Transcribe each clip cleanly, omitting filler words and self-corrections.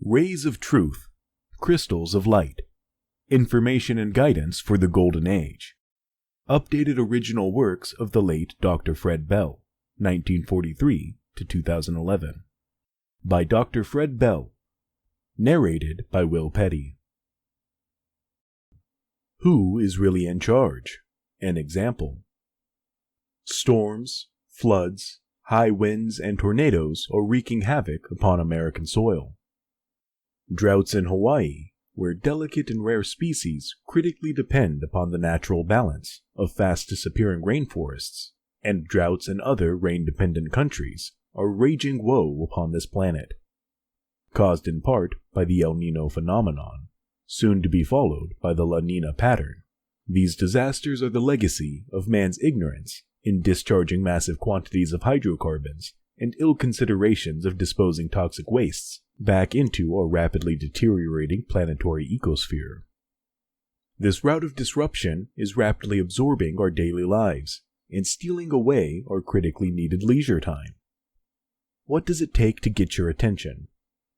Rays of Truth, Crystals of Light, Information and Guidance for the Golden Age. Updated original works of the late Dr. Fred Bell, 1943 to 2011. By Dr. Fred Bell. Narrated by Will Petti. Who is really in charge? An example. Storms, floods, high winds, and tornadoes are wreaking havoc upon American soil. Droughts in Hawaii, where delicate and rare species critically depend upon the natural balance of fast-disappearing rainforests, and droughts in other rain-dependent countries are raging woe upon this planet. Caused in part by the El Nino phenomenon, soon to be followed by the La Nina pattern, these disasters are the legacy of man's ignorance in discharging massive quantities of hydrocarbons and ill considerations of disposing toxic wastes back into our rapidly deteriorating planetary ecosphere. This route of disruption is rapidly absorbing our daily lives and stealing away our critically needed leisure time. What does it take to get your attention?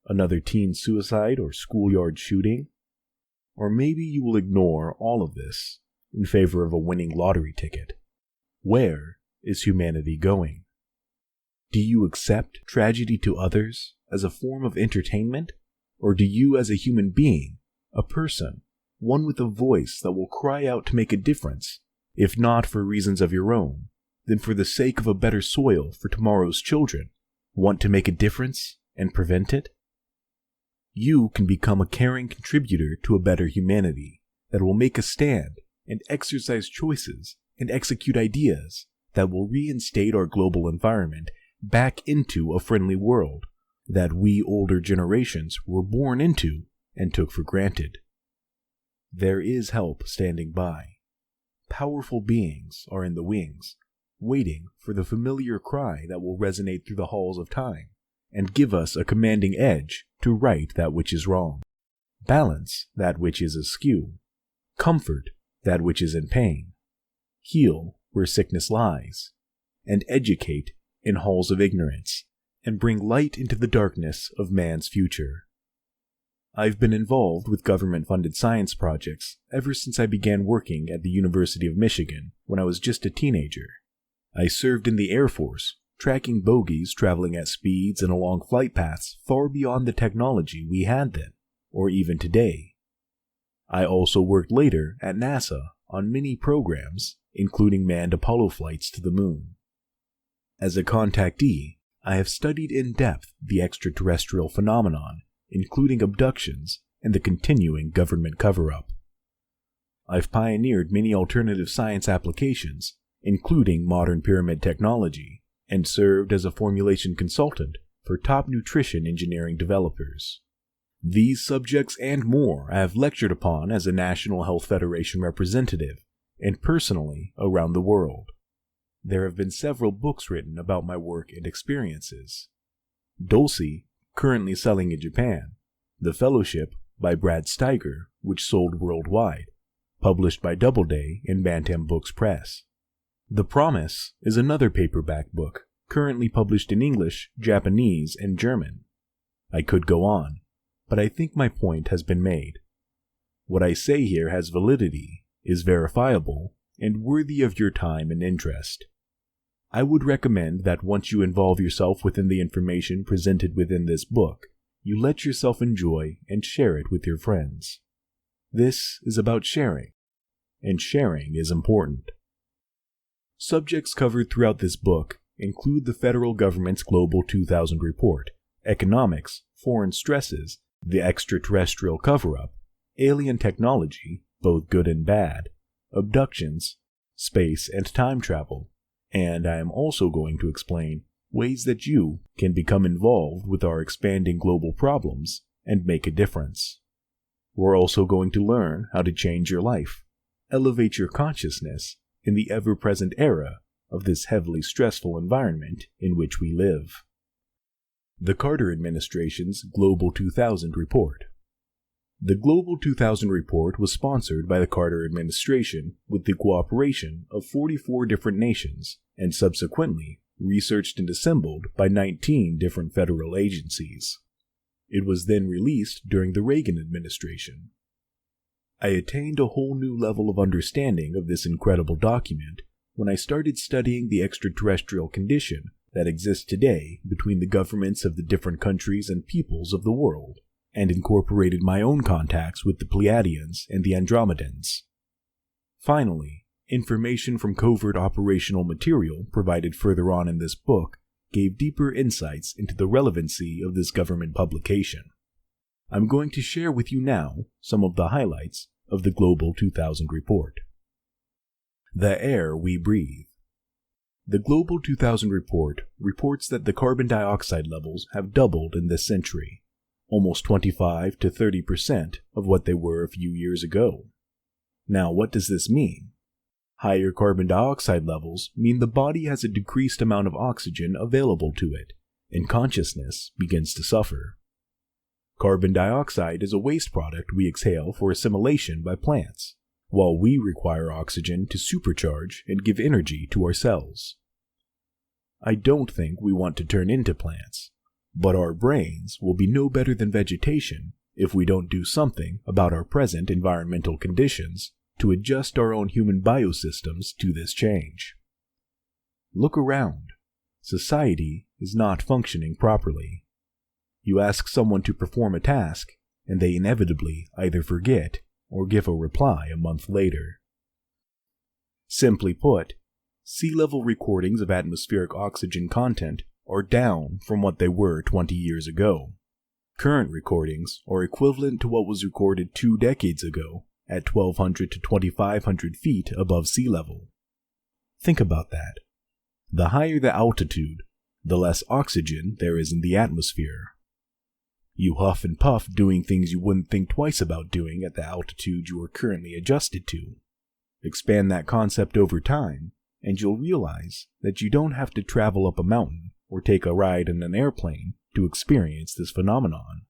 Another teen suicide or schoolyard shooting? Or maybe you will ignore all of this in favor of a winning lottery ticket. Where is humanity going? Do you accept tragedy to others as a form of entertainment? Or do you, as a human being, a person, one with a voice that will cry out to make a difference, if not for reasons of your own, then for the sake of a better soil for tomorrow's children, want to make a difference and prevent it? You can become a caring contributor to a better humanity that will make a stand and exercise choices and execute ideas that will reinstate our global environment back into a friendly world that we older generations were born into and took for granted. There is help standing by. Powerful beings are in the wings, waiting for the familiar cry that will resonate through the halls of time and give us a commanding edge to right that which is wrong, balance that which is askew, comfort that which is in pain, heal where sickness lies, and educate in halls of ignorance, and bring light into the darkness of man's future. I've been involved with government-funded science projects ever since I began working at the University of Michigan when I was just a teenager. I served in the Air Force, tracking bogies traveling at speeds and along flight paths far beyond the technology we had then, or even today. I also worked later at NASA on many programs, including manned Apollo flights to the moon. As a contactee, I have studied in depth the extraterrestrial phenomenon, including abductions and the continuing government cover-up. I've pioneered many alternative science applications, including modern pyramid technology, and served as a formulation consultant for top nutrition engineering developers. These subjects and more I have lectured upon as a National Health Federation representative, and personally around the world. There have been several books written about my work and experiences. Dulce, currently selling in Japan. The Fellowship by Brad Steiger, which sold worldwide, published by Doubleday in Bantam Books Press. The Promise is another paperback book, currently published in English, Japanese, and German. I could go on, but I think my point has been made. What I say here has validity, is verifiable, and worthy of your time and interest. I would recommend that once you involve yourself within the information presented within this book, you let yourself enjoy and share it with your friends. This is about sharing, and sharing is important. Subjects covered throughout this book include the federal government's Global 2000 report, economics, foreign stresses, the extraterrestrial cover-up, alien technology, both good and bad, abductions, space and time travel, and I am also going to explain ways that you can become involved with our expanding global problems and make a difference. We're also going to learn how to change your life, elevate your consciousness in the ever-present era of this heavily stressful environment in which we live. The Carter Administration's Global 2000 Report. The Global 2000 report was sponsored by the Carter administration with the cooperation of 44 different nations and subsequently researched and assembled by 19 different federal agencies. It was then released during the Reagan administration. I attained a whole new level of understanding of this incredible document when I started studying the extraterrestrial condition that exists today between the governments of the different countries and peoples of the world, and incorporated my own contacts with the Pleiadians and the Andromedans. Finally, information from covert operational material provided further on in this book gave deeper insights into the relevancy of this government publication. I'm going to share with you now some of the highlights of the Global 2000 Report. The air we breathe. The Global 2000 Report reports that the carbon dioxide levels have doubled in this century, almost 25 to 30% of what they were a few years ago. Now, what does this mean? Higher carbon dioxide levels mean the body has a decreased amount of oxygen available to it, and consciousness begins to suffer. Carbon dioxide is a waste product we exhale for assimilation by plants, while we require oxygen to supercharge and give energy to our cells. I don't think we want to turn into plants, but our brains will be no better than vegetation if we don't do something about our present environmental conditions to adjust our own human biosystems to this change. Look around. Society is not functioning properly. You ask someone to perform a task, and they inevitably either forget or give a reply a month later. Simply put, sea level recordings of atmospheric oxygen content are down from what they were 20 years ago. Current recordings are equivalent to what was recorded 2 decades ago at 1,200 to 2,500 feet above sea level. Think about that. The higher the altitude, the less oxygen there is in the atmosphere. You huff and puff doing things you wouldn't think twice about doing at the altitude you are currently adjusted to. Expand that concept over time, and you'll realize that you don't have to travel up a mountain or take a ride in an airplane to experience this phenomenon.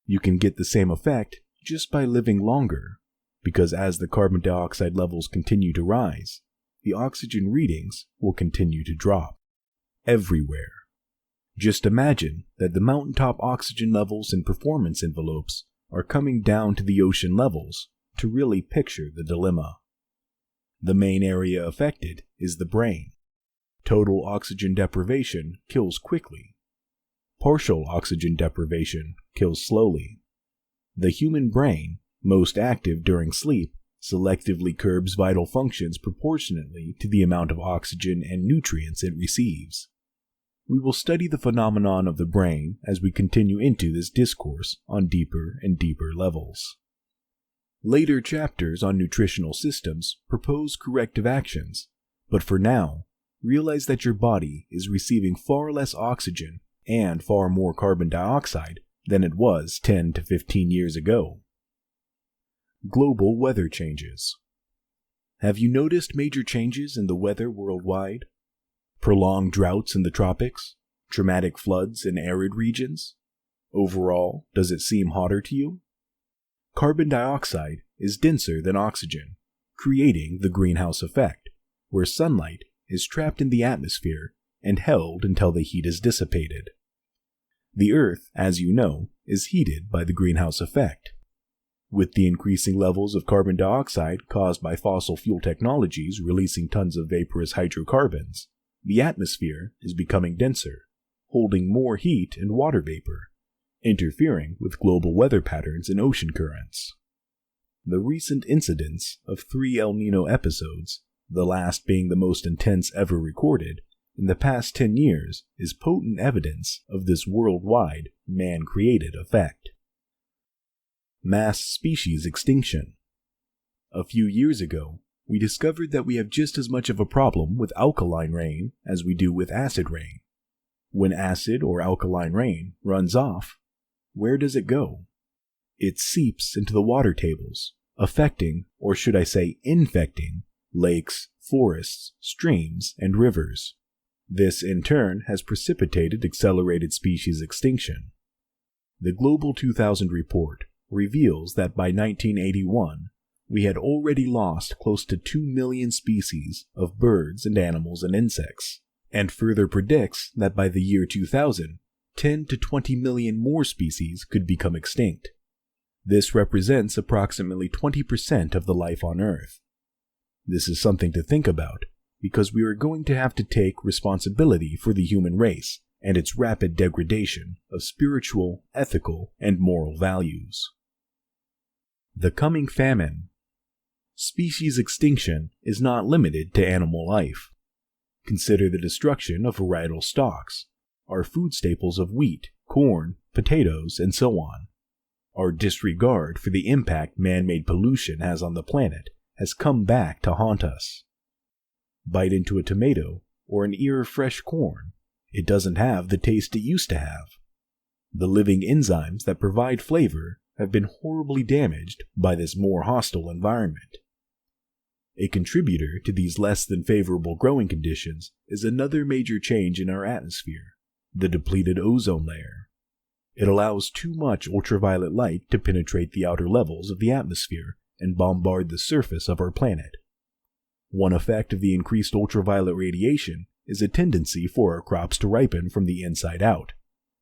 You can get the same effect just by living longer, because as the carbon dioxide levels continue to rise, the oxygen readings will continue to drop. Everywhere. Just imagine that the mountaintop oxygen levels and performance envelopes are coming down to the ocean levels to really picture the dilemma. The main area affected is the brain. Total oxygen deprivation kills quickly. Partial oxygen deprivation kills slowly. The human brain, most active during sleep, selectively curbs vital functions proportionately to the amount of oxygen and nutrients it receives. We will study the phenomenon of the brain as we continue into this discourse on deeper and deeper levels. Later chapters on nutritional systems propose corrective actions, but for now, realize that your body is receiving far less oxygen and far more carbon dioxide than it was 10 to 15 years ago. Global weather changes. Have you noticed major changes in the weather worldwide? Prolonged droughts in the tropics? Dramatic floods in arid regions? Overall, does it seem hotter to you? Carbon dioxide is denser than oxygen, creating the greenhouse effect, where sunlight is trapped in the atmosphere and held until the heat is dissipated. The Earth, as you know, is heated by the greenhouse effect. With the increasing levels of carbon dioxide caused by fossil fuel technologies releasing tons of vaporous hydrocarbons, the atmosphere is becoming denser, holding more heat and water vapor, interfering with global weather patterns and ocean currents. The recent incidence of 3 El Niño episodes, the last being the most intense ever recorded, in the past 10 years is potent evidence of this worldwide, man-created effect. Mass species extinction. A few years ago, we discovered that we have just as much of a problem with alkaline rain as we do with acid rain. When acid or alkaline rain runs off, where does it go? It seeps into the water tables, affecting, or should I say infecting, lakes, forests, streams, and rivers. This, in turn, has precipitated accelerated species extinction. The Global 2000 report reveals that by 1981, we had already lost close to 2 million species of birds and animals and insects, and further predicts that by the year 2000, 10 to 20 million more species could become extinct. This represents approximately 20% of the life on Earth. This is something to think about, because we are going to have to take responsibility for the human race and its rapid degradation of spiritual, ethical, and moral values. The coming famine. Species extinction is not limited to animal life. Consider the destruction of varietal stocks, our food staples of wheat, corn, potatoes, and so on. Our disregard for the impact man-made pollution has on the planet has come back to haunt us. Bite into a tomato or an ear of fresh corn, it doesn't have the taste it used to have. The living enzymes that provide flavor have been horribly damaged by this more hostile environment. A contributor to these less than favorable growing conditions is another major change in our atmosphere, the depleted ozone layer. It allows too much ultraviolet light to penetrate the outer levels of the atmosphere and bombard the surface of our planet. One effect of the increased ultraviolet radiation is a tendency for our crops to ripen from the inside out,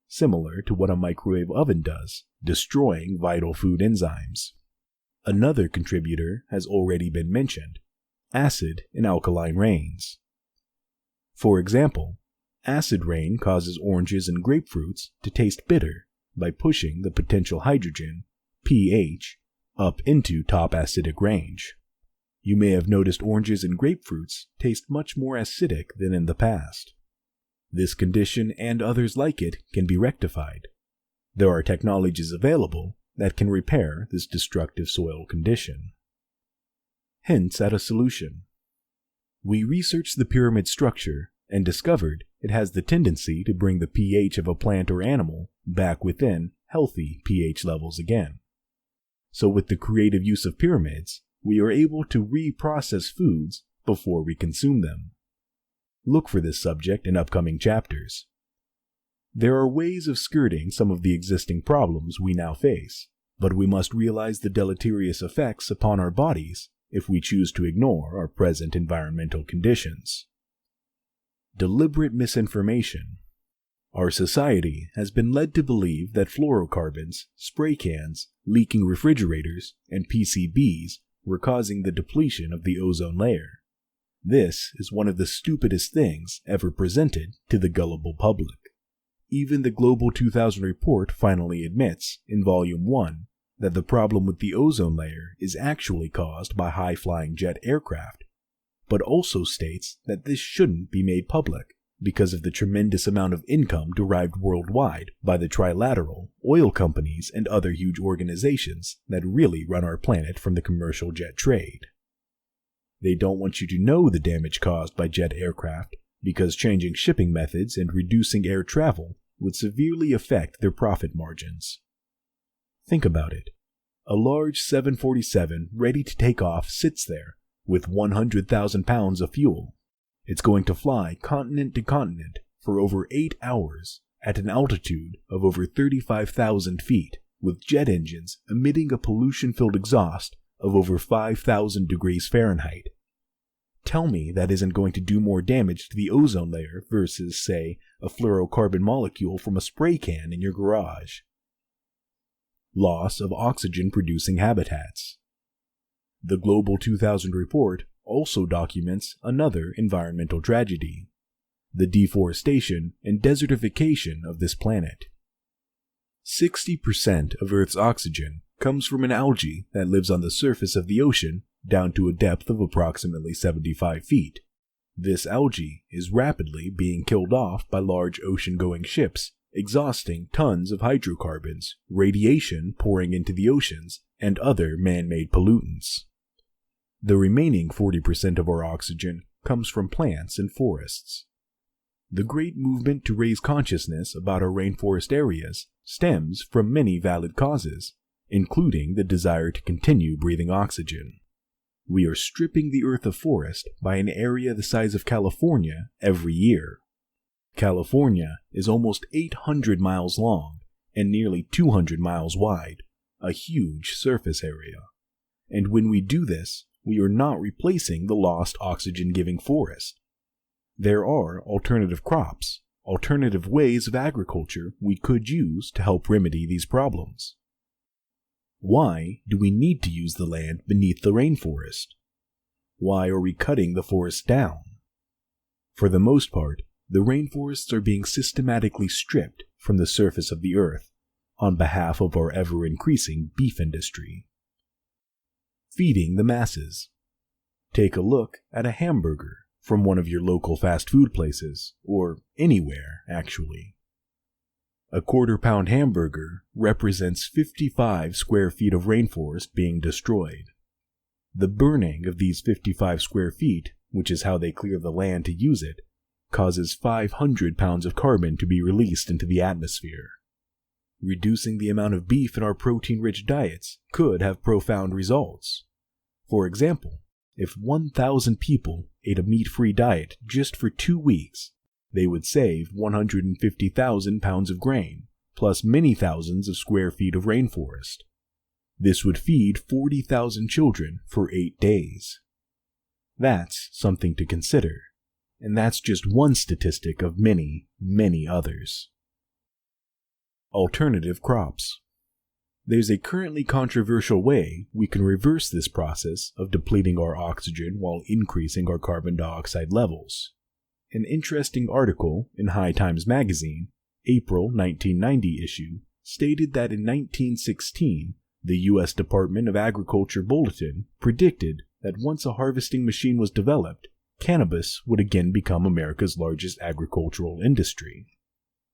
similar to what a microwave oven does, destroying vital food enzymes. Another contributor has already been mentioned: acid and alkaline rains. For example, acid rain causes oranges and grapefruits to taste bitter by pushing the potential hydrogen, pH, up into top acidic range. You may have noticed oranges and grapefruits taste much more acidic than in the past. This condition and others like it can be rectified. There are technologies available that can repair this destructive soil condition. Hints at a solution. We researched the pyramid structure and discovered it has the tendency to bring the pH of a plant or animal back within healthy pH levels again. So with the creative use of pyramids, we are able to reprocess foods before we consume them. Look for this subject in upcoming chapters. There are ways of skirting some of the existing problems we now face, but we must realize the deleterious effects upon our bodies if we choose to ignore our present environmental conditions. Deliberate misinformation. Our society has been led to believe that fluorocarbons, spray cans, leaking refrigerators, and PCBs were causing the depletion of the ozone layer. This is one of the stupidest things ever presented to the gullible public. Even the Global 2000 report finally admits, in Volume 1, that the problem with the ozone layer is actually caused by high-flying jet aircraft, but also states that this shouldn't be made public because of the tremendous amount of income derived worldwide by the trilateral, oil companies, and other huge organizations that really run our planet from the commercial jet trade. They don't want you to know the damage caused by jet aircraft because changing shipping methods and reducing air travel would severely affect their profit margins. Think about it. A large 747 ready to take off sits there with 100,000 pounds of fuel. It's going to fly continent to continent for over 8 hours at an altitude of over 35,000 feet with jet engines emitting a pollution-filled exhaust of over 5,000 degrees Fahrenheit. Tell me that isn't going to do more damage to the ozone layer versus, say, a fluorocarbon molecule from a spray can in your garage. Loss of oxygen-producing habitats. The Global 2000 report also documents another environmental tragedy: the deforestation and desertification of this planet. 60% of Earth's oxygen comes from an algae that lives on the surface of the ocean down to a depth of approximately 75 feet. This algae is rapidly being killed off by large ocean-going ships, exhausting tons of hydrocarbons, radiation pouring into the oceans, and other man-made pollutants. The remaining 40% of our oxygen comes from plants and forests. The great movement to raise consciousness about our rainforest areas stems from many valid causes, including the desire to continue breathing oxygen. We are stripping the Earth of forest by an area the size of California every year. California is almost 800 miles long and nearly 200 miles wide, a huge surface area. And when we do this, we are not replacing the lost oxygen-giving forest. There are alternative crops, alternative ways of agriculture we could use to help remedy these problems. Why do we need to use the land beneath the rainforest? Why are we cutting the forest down? For the most part, the rainforests are being systematically stripped from the surface of the earth on behalf of our ever-increasing beef industry. Feeding the masses. Take a look at a hamburger from one of your local fast food places, or anywhere, actually. A quarter-pound hamburger represents 55 square feet of rainforest being destroyed. The burning of these 55 square feet, which is how they clear the land to use it, causes 500 pounds of carbon to be released into the atmosphere. Reducing the amount of beef in our protein-rich diets could have profound results. For example, if 1,000 people ate a meat-free diet just for 2 weeks, they would save 150,000 pounds of grain, plus many thousands of square feet of rainforest. This would feed 40,000 children for 8 days. That's something to consider, and that's just one statistic of many, many others. Alternative crops. There's a currently controversial way we can reverse this process of depleting our oxygen while increasing our carbon dioxide levels. An interesting article in High Times magazine, April 1990 issue, stated that in 1916, the U.S. Department of Agriculture Bulletin predicted that once a harvesting machine was developed, cannabis would again become America's largest agricultural industry.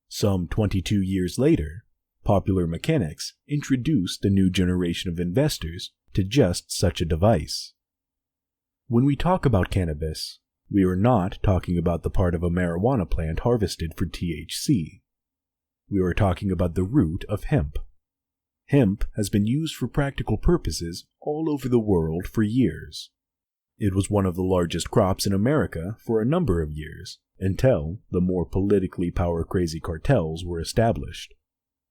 Some 22 years later, Popular Mechanics introduced a new generation of investors to just such a device. When we talk about cannabis, we are not talking about the part of a marijuana plant harvested for THC. We are talking about the root of hemp. Hemp has been used for practical purposes all over the world for years. It was one of the largest crops in America for a number of years, until the more politically power-crazy cartels were established.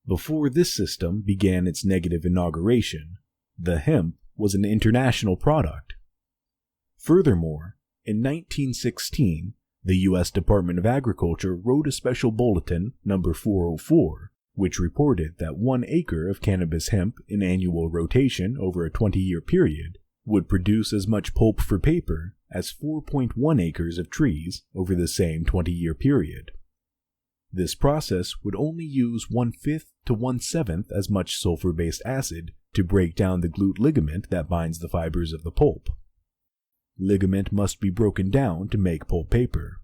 Before this system began its negative inauguration, the hemp was an international product. Furthermore, in 1916, the U.S. Department of Agriculture wrote a special bulletin, number 404, which reported that 1 acre of cannabis hemp in annual rotation over a 20-year period would produce as much pulp for paper as 4.1 acres of trees over the same 20-year period. This process would only use 1/5 to 1/7 as much sulfur-based acid to break down the glute ligament that binds the fibers of the pulp. Ligament must be broken down to make pulp paper.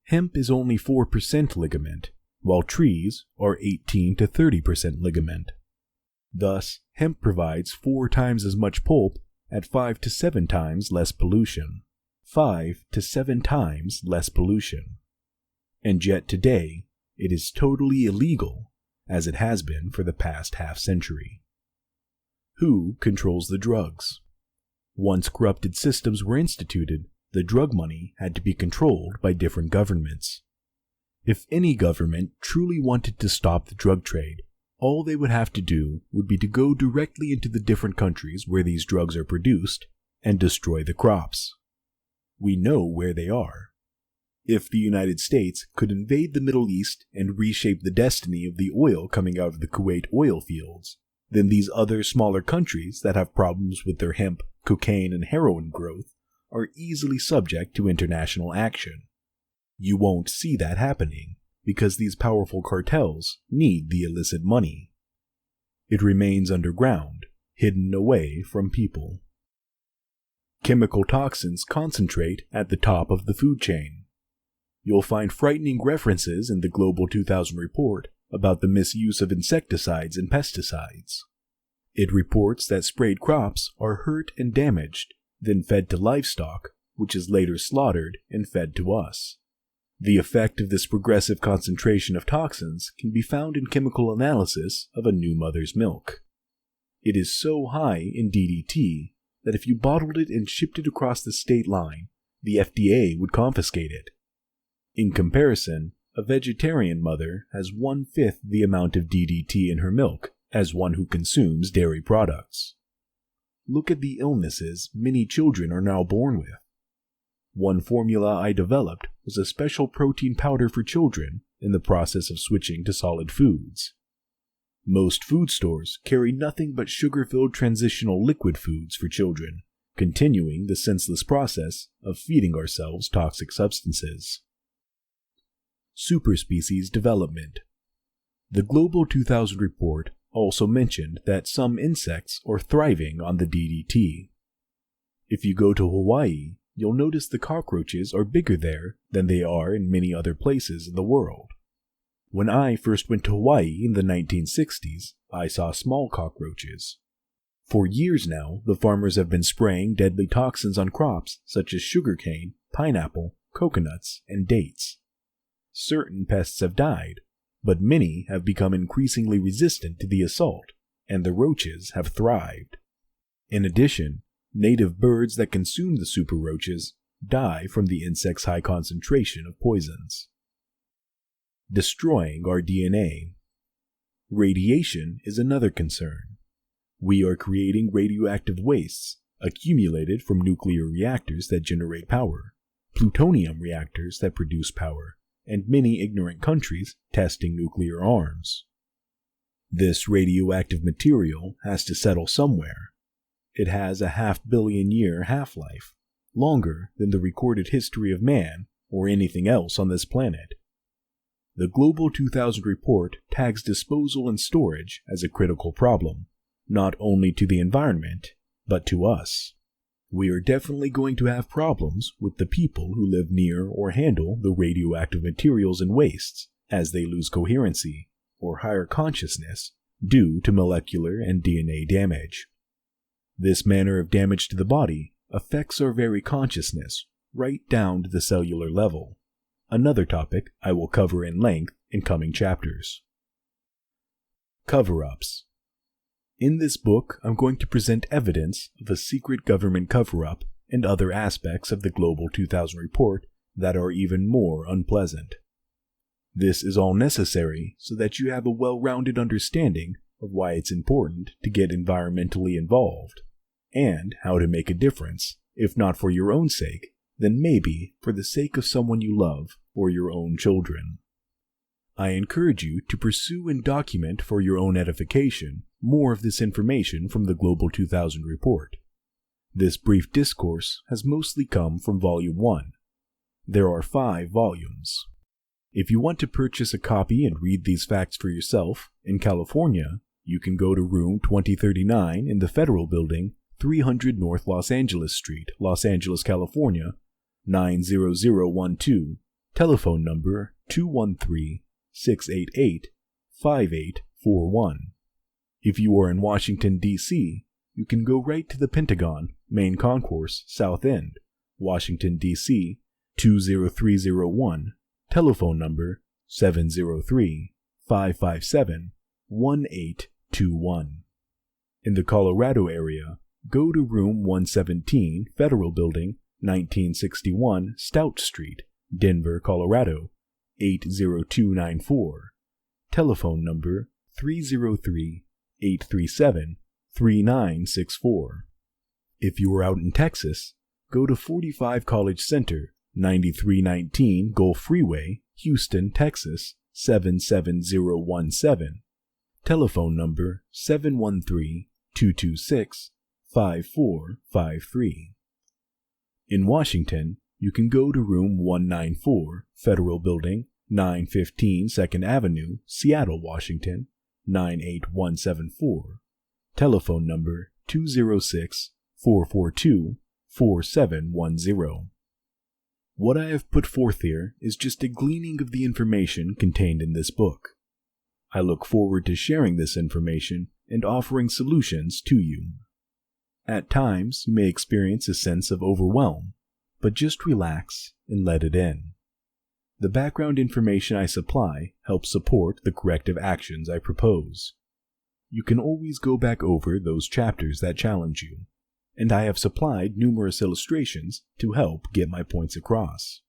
Hemp is only 4% ligament, while trees are 18 to 30% ligament. Thus, hemp provides 4 times as much pulp at 5 to 7 times less pollution. 5 to 7 times less pollution. And yet today, it is totally illegal, as it has been for the past half-century. Who controls the drugs? Once corrupted systems were instituted, the drug money had to be controlled by different governments. If any government truly wanted to stop the drug trade, all they would have to do would be to go directly into the different countries where these drugs are produced and destroy the crops. We know where they are. If the United States could invade the Middle East and reshape the destiny of the oil coming out of the Kuwait oil fields, then these other smaller countries that have problems with their hemp, cocaine, and heroin growth are easily subject to international action. You won't see that happening because these powerful cartels need the illicit money. It remains underground, hidden away from people. Chemical toxins concentrate at the top of the food chain. You'll find frightening references in the Global 2000 report about the misuse of insecticides and pesticides. It reports that sprayed crops are hurt and damaged, then fed to livestock, which is later slaughtered and fed to us. The effect of this progressive concentration of toxins can be found in chemical analysis of a new mother's milk. It is so high in DDT that if you bottled it and shipped it across the state line, the FDA would confiscate it. In comparison, a vegetarian mother has 1/5 the amount of DDT in her milk as one who consumes dairy products. Look at the illnesses many children are now born with. One formula I developed was a special protein powder for children in the process of switching to solid foods. Most food stores carry nothing but sugar-filled transitional liquid foods for children, continuing the senseless process of feeding ourselves toxic substances. Superspecies development. The Global 2000 report also mentioned that some insects are thriving on the DDT. If you go to Hawaii, you'll notice the cockroaches are bigger there than they are in many other places in the world. When I first went to Hawaii in the 1960s, I saw small cockroaches. For years now, the farmers have been spraying deadly toxins on crops such as sugarcane, pineapple, coconuts, and dates. Certain pests have died, but many have become increasingly resistant to the assault, and the roaches have thrived. In addition, native birds that consume the super roaches die from the insect's high concentration of poisons. Destroying our DNA. Radiation is another concern. We are creating radioactive wastes accumulated from nuclear reactors that generate power, plutonium reactors that produce power, and many ignorant countries testing nuclear arms. This radioactive material has to settle somewhere. It has a 500 million year half-life, longer than the recorded history of man or anything else on this planet. The Global 2000 report tags disposal and storage as a critical problem, not only to the environment, but to us. We are definitely going to have problems with the people who live near or handle the radioactive materials and wastes as they lose coherency or higher consciousness due to molecular and DNA damage. This manner of damage to the body affects our very consciousness right down to the cellular level, another topic I will cover in length in coming chapters. Cover-ups. In this book, I'm going to present evidence of a secret government cover-up and other aspects of the Global 2000 report that are even more unpleasant. This is all necessary so that you have a well-rounded understanding of why it's important to get environmentally involved, and how to make a difference, if not for your own sake, then maybe for the sake of someone you love or your own children. I encourage you to pursue and document for your own edification more of this information from the Global 2000 report. This brief discourse has mostly come from Volume 1. There are 5 volumes. If you want to purchase a copy and read these facts for yourself, in California, you can go to room 2039 in the Federal Building, 300 North Los Angeles Street, Los Angeles, California, 90012, telephone number 213-688-5841. If you are in Washington, D.C., you can go right to the Pentagon, Main Concourse, South End, Washington, D.C., 20301, telephone number 703-557-1821. In the Colorado area, go to room 117, Federal Building, 1961 Stout Street, Denver, Colorado, 80294. Telephone number 303-837-3964. If you are out in Texas, go to 45 College Center, 9319 Gulf Freeway, Houston, Texas, 77017. Telephone number 713-226-5453. In Washington, you can go to room 194, Federal Building, 915 2nd Avenue, Seattle, Washington, 98174. Telephone number 206-442-4710. What I have put forth here is just a gleaning of the information contained in this book. I look forward to sharing this information and offering solutions to you. At times, you may experience a sense of overwhelm, but just relax and let it in. The background information I supply helps support the corrective actions I propose. You can always go back over those chapters that challenge you, and I have supplied numerous illustrations to help get my points across.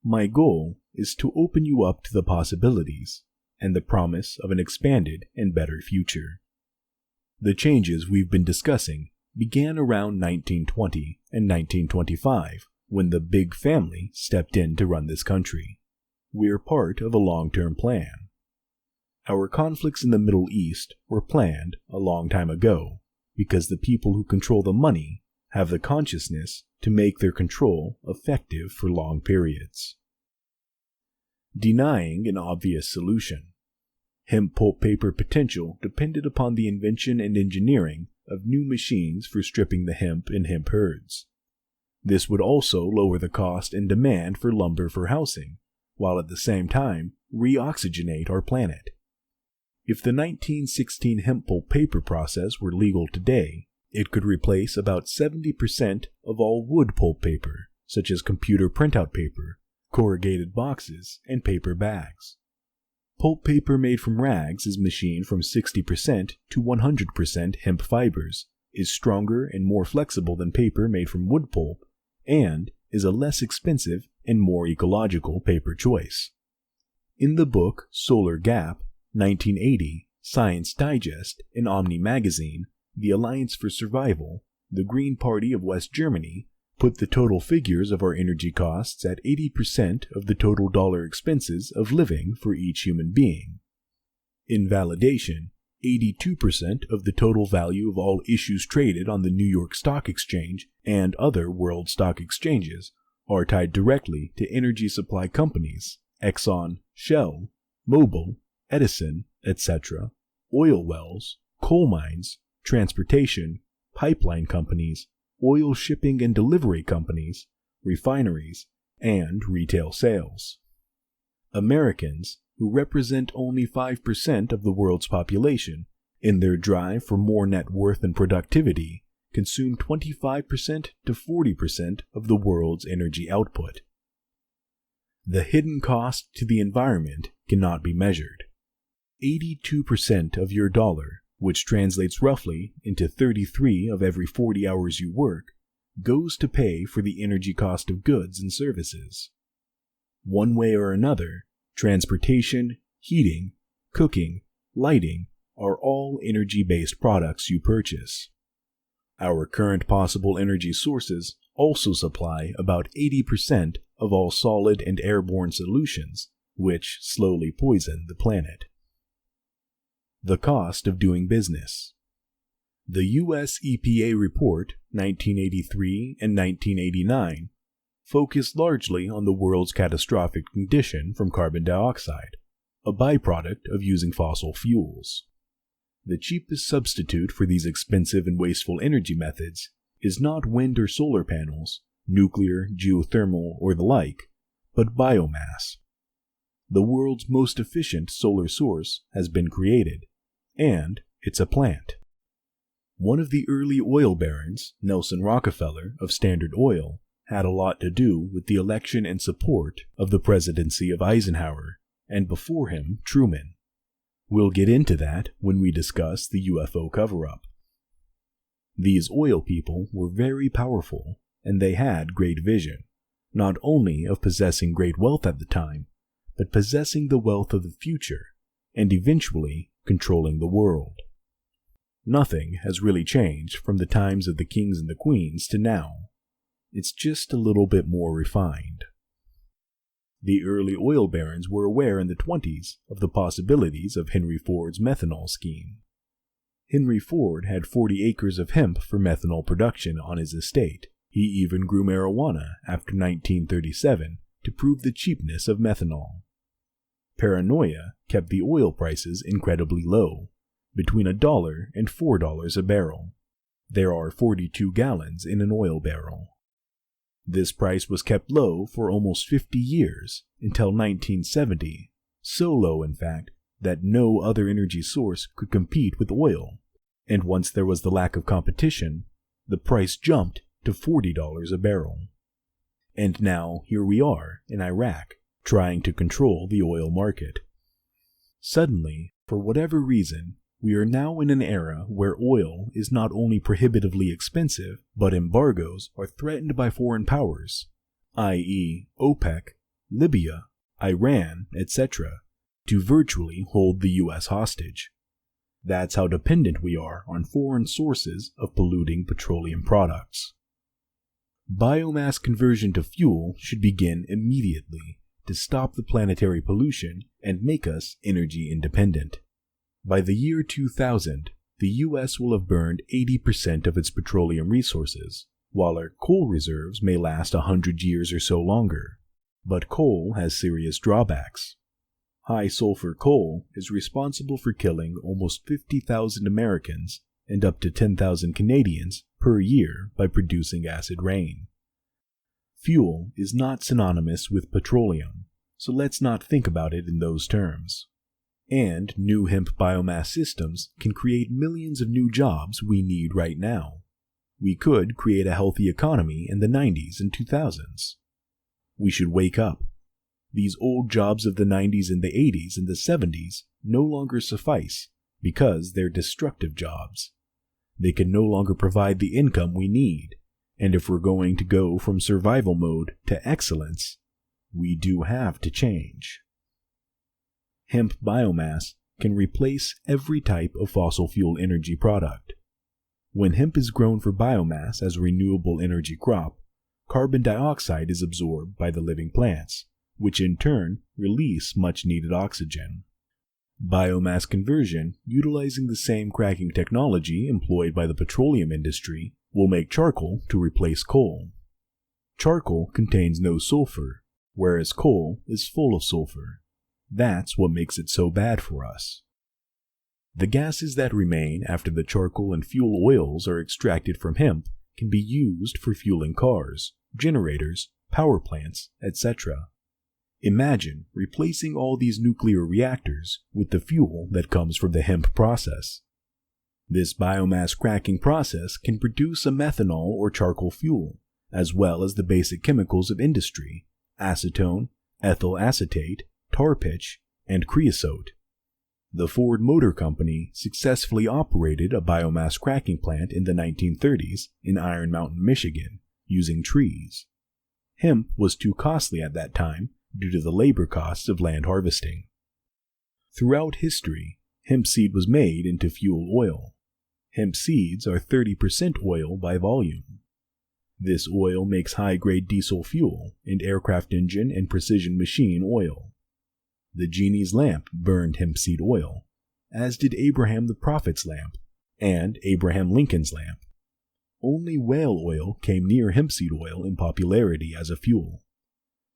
My goal is to open you up to the possibilities and the promise of an expanded and better future. The changes we've been discussing began around 1920 and 1925 when the big family stepped in to run this country. We're part of a long-term plan. Our conflicts in the Middle East were planned a long time ago because the people who control the money have the consciousness to make their control effective for long periods. Denying an obvious solution. Hemp pulp paper potential depended upon the invention and engineering of new machines for stripping the hemp in hemp herds. This would also lower the cost and demand for lumber for housing, while at the same time reoxygenate our planet. If the 1916 hemp pulp paper process were legal today, it could replace about 70% of all wood pulp paper, such as computer printout paper, corrugated boxes, and paper bags. Pulp paper made from rags is machined from 60% to 100% hemp fibers, is stronger and more flexible than paper made from wood pulp, and is a less expensive and more ecological paper choice. In the book Solar Gap, 1980, Science Digest, and Omni Magazine, The Alliance for Survival, the Green Party of West Germany put the total figures of our energy costs at 80% of the total dollar expenses of living for each human being. In validation, 82% of the total value of all issues traded on the New York Stock Exchange and other world stock exchanges are tied directly to energy supply companies, Exxon, Shell, Mobil, Edison, etc., oil wells, coal mines, transportation, pipeline companies, oil shipping and delivery companies, refineries, and retail sales. Americans, who represent only 5% of the world's population, in their drive for more net worth and productivity, consume 25% to 40% of the world's energy output. The hidden cost to the environment cannot be measured. 82% of your dollar, which translates roughly into 33 of every 40 hours you work, goes to pay for the energy cost of goods and services. One way or another, transportation, heating, cooking, lighting are all energy-based products you purchase. Our current possible energy sources also supply about 80% of all solid and airborne solutions, which slowly poison the planet. The cost of doing business. The U.S. EPA report 1983 and 1989 focused largely on the world's catastrophic condition from carbon dioxide, a byproduct of using fossil fuels. The cheapest substitute for these expensive and wasteful energy methods is not wind or solar panels, nuclear, geothermal, or the like, but biomass. The world's most efficient solar source has been created, and it's a plant. One of the early oil barons, Nelson Rockefeller of Standard Oil, had a lot to do with the election and support of the presidency of Eisenhower, and before him, Truman. We'll get into that when we discuss the UFO cover-up. These oil people were very powerful, and they had great vision, not only of possessing great wealth at the time, but possessing the wealth of the future, and eventually controlling the world. Nothing has really changed from the times of the kings and the queens to now. It's just a little bit more refined. The early oil barons were aware in the 20s of the possibilities of Henry Ford's methanol scheme. Henry Ford had 40 acres of hemp for methanol production on his estate. He even grew marijuana after 1937 to prove the cheapness of methanol. Paranoia kept the oil prices incredibly low, between $1 and $4 a barrel. There are 42 gallons in an oil barrel. This price was kept low for almost 50 years, until 1970, so low in fact that no other energy source could compete with oil, and once there was the lack of competition, the price jumped to $40 a barrel. And now here we are in Iraq, trying to control the oil market. Suddenly, for whatever reason, we are now in an era where oil is not only prohibitively expensive, but embargoes are threatened by foreign powers, i.e. OPEC, Libya, Iran, etc., to virtually hold the U.S. hostage. That's how dependent we are on foreign sources of polluting petroleum products. Biomass conversion to fuel should begin immediately to stop the planetary pollution and make us energy independent. By the year 2000, the US will have burned 80% of its petroleum resources, while our coal reserves may last 100 years or so longer. But coal has serious drawbacks. High-sulfur coal is responsible for killing almost 50,000 Americans and up to 10,000 Canadians per year by producing acid rain. Fuel is not synonymous with petroleum, so let's not think about it in those terms. And new hemp biomass systems can create millions of new jobs we need right now. We could create a healthy economy in the 90s and 2000s. We should wake up. These old jobs of the 90s and the 80s and the 70s no longer suffice because they're destructive jobs. They can no longer provide the income we need, and if we're going to go from survival mode to excellence, we do have to change. Hemp biomass can replace every type of fossil fuel energy product. When hemp is grown for biomass as a renewable energy crop, carbon dioxide is absorbed by the living plants, which in turn release much-needed oxygen. Biomass conversion, utilizing the same cracking technology employed by the petroleum industry, will make charcoal to replace coal. Charcoal contains no sulfur, whereas coal is full of sulfur. That's what makes it so bad for us. The gases that remain after the charcoal and fuel oils are extracted from hemp can be used for fueling cars, generators, power plants, etc. Imagine replacing all these nuclear reactors with the fuel that comes from the hemp process. This biomass cracking process can produce a methanol or charcoal fuel, as well as the basic chemicals of industry, acetone, ethyl acetate, tar pitch, and creosote. The Ford Motor Company successfully operated a biomass cracking plant in the 1930s in Iron Mountain, Michigan, using trees. Hemp was too costly at that time due to the labor costs of land harvesting. Throughout history, hemp seed was made into fuel oil. Hemp seeds are 30% oil by volume. This oil makes high-grade diesel fuel and aircraft engine and precision machine oil. The genie's lamp burned hemp seed oil, as did Abraham the prophet's lamp and Abraham Lincoln's lamp. Only whale oil came near hemp seed oil in popularity as a fuel.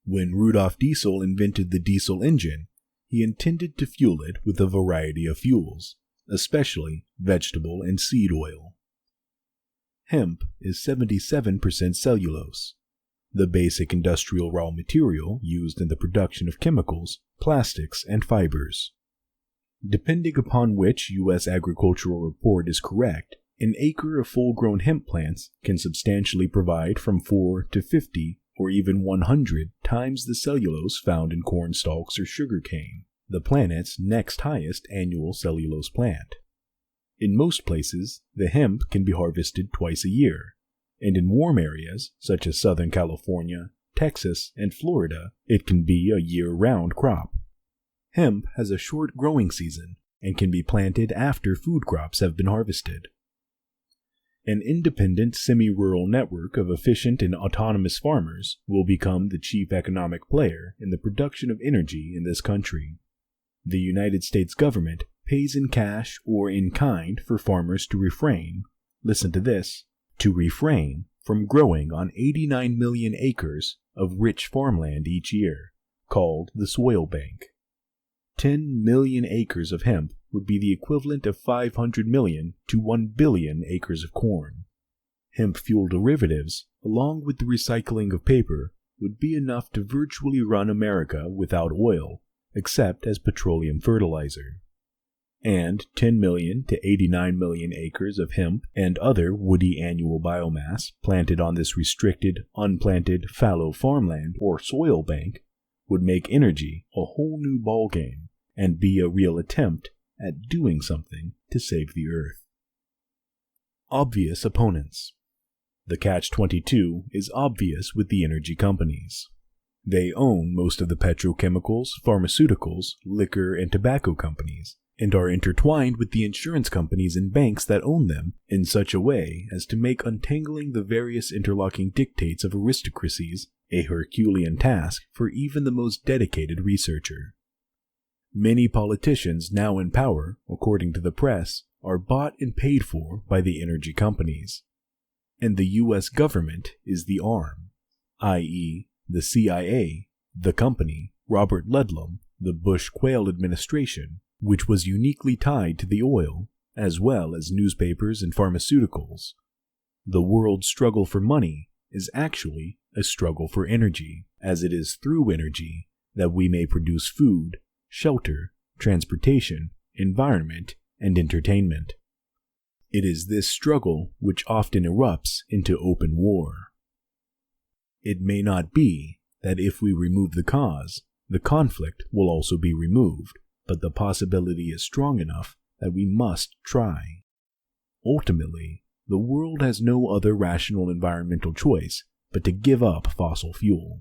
When Rudolf Diesel invented the diesel engine, he intended to fuel it with a variety of fuels, especially vegetable and seed oil. Hemp is 77% cellulose, the basic industrial raw material used in the production of chemicals, plastics, and fibers. Depending upon which U.S. agricultural report is correct, an acre of full-grown hemp plants can substantially provide from 4 to 50 or even 100 times the cellulose found in corn stalks or sugarcane, the planet's next highest annual cellulose plant. In most places, the hemp can be harvested twice a year, and in warm areas such as Southern California, Texas, and Florida, it can be a year-round crop. Hemp has a short growing season and can be planted after food crops have been harvested. An independent semi-rural network of efficient and autonomous farmers will become the chief economic player in the production of energy in this country. The United States government pays in cash or in kind for farmers to refrain, listen to this, to refrain from growing on 89 million acres of rich farmland each year, called the soil bank. 10 million acres of hemp would be the equivalent of 500 million to 1 billion acres of corn. Hemp fuel derivatives, along with the recycling of paper, would be enough to virtually run America without oil, except as petroleum fertilizer. And 10 million to 89 million acres of hemp and other woody annual biomass planted on this restricted, unplanted, fallow farmland or soil bank would make energy a whole new ballgame and be a real attempt at doing something to save the Earth. Obvious opponents. The catch-22 is obvious with the energy companies. They own most of the petrochemicals, pharmaceuticals, liquor, and tobacco companies, and are intertwined with the insurance companies and banks that own them in such a way as to make untangling the various interlocking dictates of aristocracies a Herculean task for even the most dedicated researcher. Many politicians now in power, according to the press, are bought and paid for by the energy companies. And the U.S. government is the arm, i.e., the CIA, the company, Robert Ludlum, the Bush-Quayle administration, which was uniquely tied to the oil, as well as newspapers and pharmaceuticals. The world's struggle for money is actually a struggle for energy, as it is through energy that we may produce food, shelter, transportation, environment, and entertainment. It is this struggle which often erupts into open war. It may not be that if we remove the cause, the conflict will also be removed, but the possibility is strong enough that we must try. Ultimately, the world has no other rational environmental choice but to give up fossil fuel.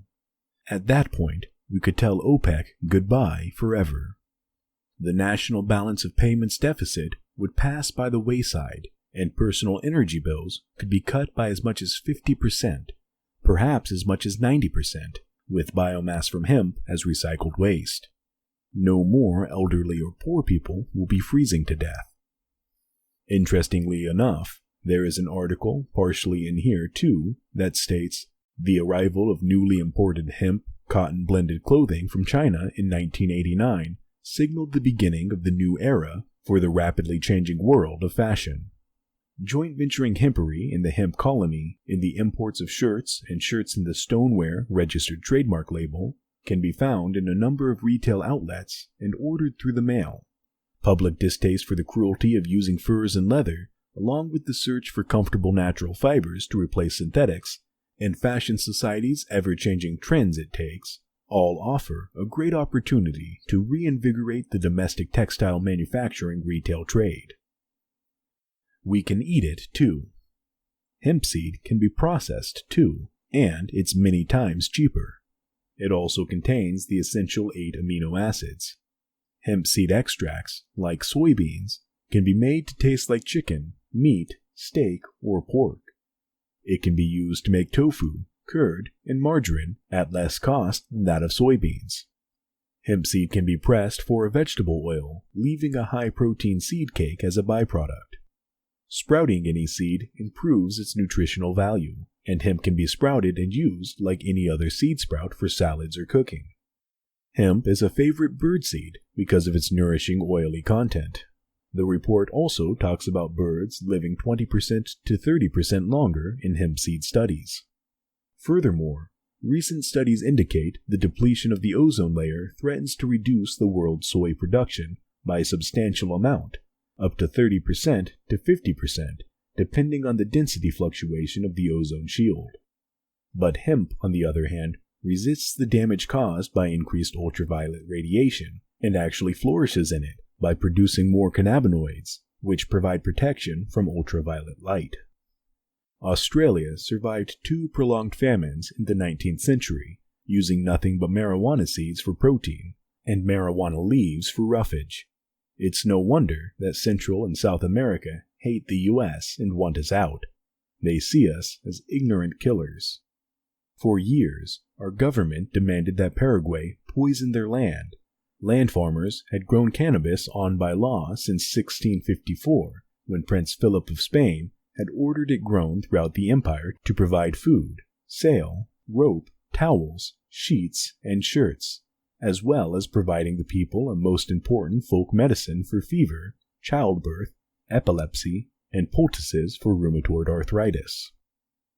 At that point, we could tell OPEC goodbye forever. The national balance of payments deficit would pass by the wayside, and personal energy bills could be cut by as much as 50%, perhaps as much as 90%, with biomass from hemp as recycled waste. No more elderly or poor people will be freezing to death. Interestingly enough, there is an article, partially in here too, that states, "The arrival of newly imported hemp, cotton blended clothing from China in 1989 signaled the beginning of the new era for the rapidly changing world of fashion. Joint venturing hempery in the hemp colony in the imports of shirts and shirts in the stoneware registered trademark label can be found in a number of retail outlets and ordered through the mail. Public distaste for the cruelty of using furs and leather, along with the search for comfortable natural fibers to replace synthetics, and fashion society's ever-changing trends it takes, all offer a great opportunity to reinvigorate the domestic textile manufacturing retail trade. We can eat it, too. Hemp seed can be processed, too, and it's many times cheaper. It also contains the essential 8 amino acids. Hemp seed extracts, like soybeans, can be made to taste like chicken, meat, steak, or pork. It can be used to make tofu, curd, and margarine at less cost than that of soybeans. Hemp seed can be pressed for a vegetable oil, leaving a high-protein seed cake as a byproduct. Sprouting any seed improves its nutritional value, and hemp can be sprouted and used like any other seed sprout for salads or cooking. Hemp is a favorite birdseed because of its nourishing oily content. The report also talks about birds living 20% to 30% longer in hemp seed studies. Furthermore, recent studies indicate the depletion of the ozone layer threatens to reduce the world's soy production by a substantial amount, up to 30% to 50%, depending on the density fluctuation of the ozone shield. But hemp, on the other hand, resists the damage caused by increased ultraviolet radiation and actually flourishes in it by producing more cannabinoids, which provide protection from ultraviolet light. Australia survived 2 prolonged famines in the 19th century, using nothing but marijuana seeds for protein and marijuana leaves for roughage. It's no wonder that Central and South America hate the U.S. and want us out. They see us as ignorant killers. For years, our government demanded that Paraguay poison their land. Land farmers had grown cannabis on by law since 1654, when Prince Philip of Spain had ordered it grown throughout the empire to provide food, sail, rope, towels, sheets, and shirts, as well as providing the people a most important folk medicine for fever, childbirth, epilepsy, and poultices for rheumatoid arthritis.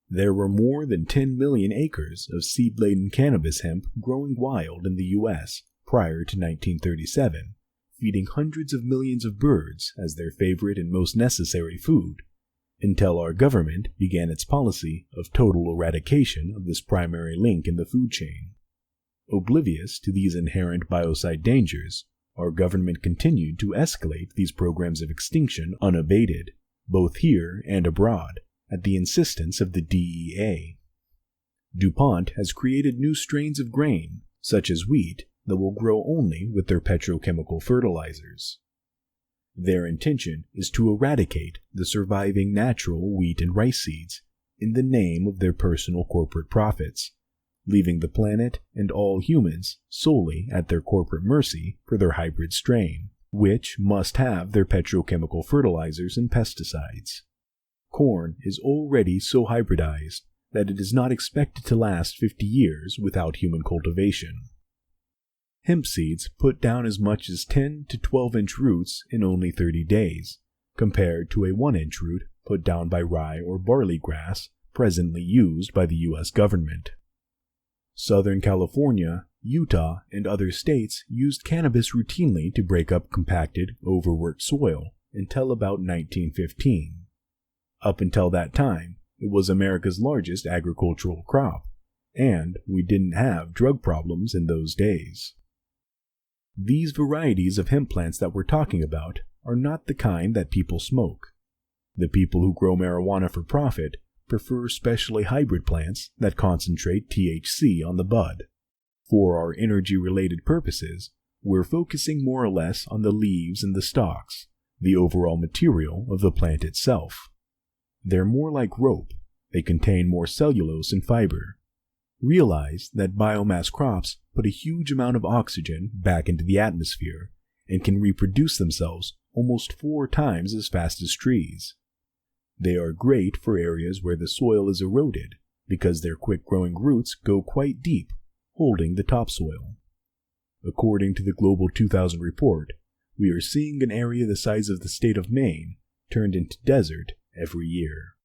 There were more than 10 million acres of seed-laden cannabis hemp growing wild in the U.S. prior to 1937, feeding hundreds of millions of birds as their favorite and most necessary food, until our government began its policy of total eradication of this primary link in the food chain. Oblivious to these inherent biocide dangers, our government continued to escalate these programs of extinction unabated, both here and abroad, at the insistence of the DEA. DuPont has created new strains of grain, such as wheat, that will grow only with their petrochemical fertilizers. Their intention is to eradicate the surviving natural wheat and rice seeds in the name of their personal corporate profits, leaving the planet and all humans solely at their corporate mercy for their hybrid strain, which must have their petrochemical fertilizers and pesticides. Corn is already so hybridized that it is not expected to last 50 years without human cultivation. Hemp seeds put down as much as 10 to 12-inch roots in only 30 days, compared to a 1-inch root put down by rye or barley grass presently used by the U.S. government. Southern California, Utah, and other states used cannabis routinely to break up compacted, overworked soil until about 1915. Up until that time, it was America's largest agricultural crop, and we didn't have drug problems in those days. These varieties of hemp plants that we're talking about are not the kind that people smoke. The people who grow marijuana for profit prefer specially hybrid plants that concentrate THC on the bud. For our energy-related purposes, we're focusing more or less on the leaves and the stalks, the overall material of the plant itself. They're more like rope. They contain more cellulose and fiber. Realize that biomass crops put a huge amount of oxygen back into the atmosphere and can reproduce themselves almost 4 times as fast as trees. They are great for areas where the soil is eroded because their quick-growing roots go quite deep, holding the topsoil. According to the Global 2000 report, we are seeing an area the size of the state of Maine turned into desert every year.